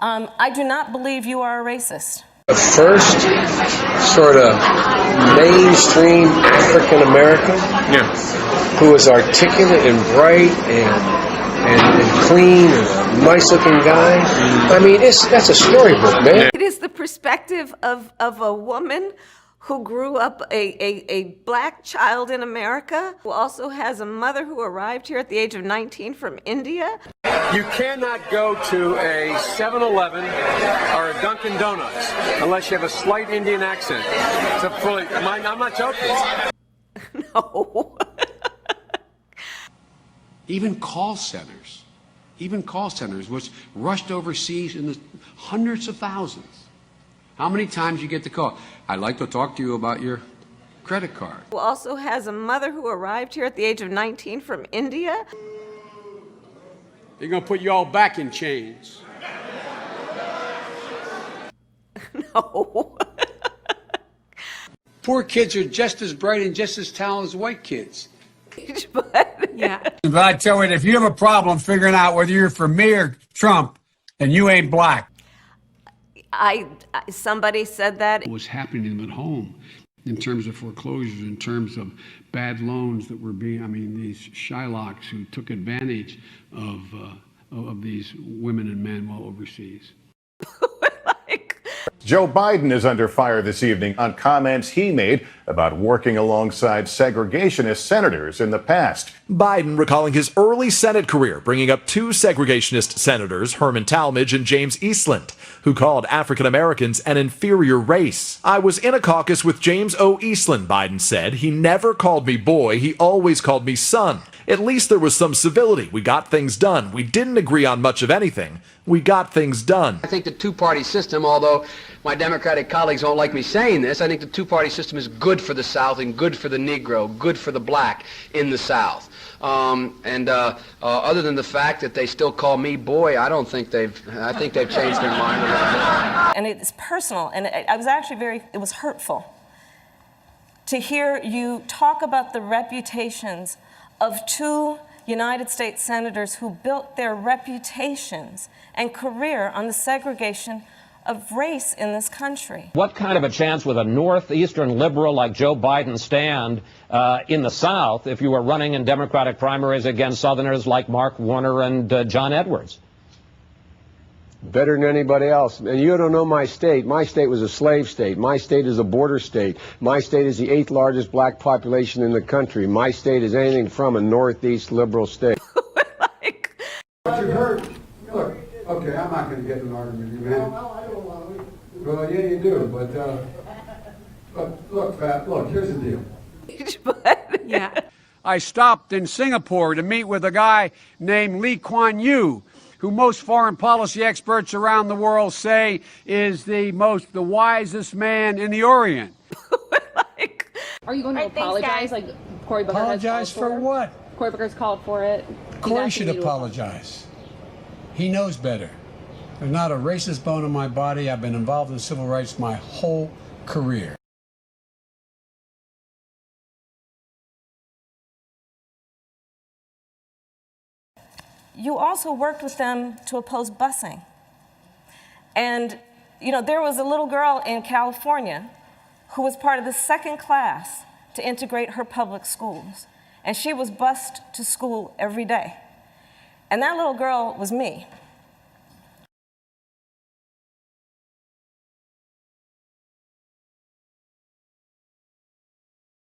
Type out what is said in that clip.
I do not believe you are a racist. The first sort of mainstream African American who was articulate and bright and clean and a nice looking guy. I mean, that's a storybook, man. It is the perspective of a woman who grew up a black child in America, who also has a mother who arrived here at the age of 19 from India. You cannot go to a 7-Eleven or a Dunkin' Donuts unless you have a slight Indian accent. I'm not joking. No. Even call centers, which rushed overseas in the hundreds of thousands. How many times you get the call? I'd like to talk to you about your credit card. Who also has a mother who arrived here at the age of 19 from India. They're going to put you all back in chains. No. Poor kids are just as bright and just as talented as white kids. But, yeah. But I tell you, if you have a problem figuring out whether you're for me or Trump, then you ain't black. Somebody said that. What was happening to them at home in terms of foreclosures, in terms of bad loans that were these Shylocks who took advantage of these women and men while overseas. Joe Biden is under fire this evening on comments he made about working alongside segregationist senators in the past. Biden recalling his early Senate career, bringing up two segregationist senators, Herman Talmadge and James Eastland, who called African Americans an inferior race. I was in a caucus with James O. Eastland, Biden said. He never called me boy. He always called me son. At least there was some civility. We got things done. We didn't agree on much of anything. We got things done. I think the two-party system, although my Democratic colleagues don't like me saying this, I think the two-party system is good for the South and good for the Negro, good for the black in the South. Other than the fact that they still call me boy, I think they've changed their mind a little bit. And it's personal, and I was actually it was hurtful to hear you talk about the reputations of two United States senators who built their reputations and career on the segregation of race in this country. What kind of a chance would a northeastern liberal like Joe Biden stand in the South if you were running in Democratic primaries against Southerners like Mark Warner and John Edwards? Better than anybody else. And you don't know my state. My state was a slave state. My state is a border state. My state is the 8th largest black population in the country. My state is anything from a northeast liberal state. What you heard, look, okay, I'm not going to get in an argument with you, man. Well, yeah, you do, but look, Pat, look, here's the deal. Yeah. I stopped in Singapore to meet with a guy named Lee Kuan Yew, who most foreign policy experts around the world say is the wisest man in the Orient. Are you going to apologize? Like Cory Booker Apologize for what? Cory Booker's called for it. Cory should apologize. He knows better. There's not a racist bone in my body. I've been involved in civil rights my whole career. You also worked with them to oppose busing. And, you know, there was a little girl in California who was part of the second class to integrate her public schools. And she was bused to school every day. And that little girl was me.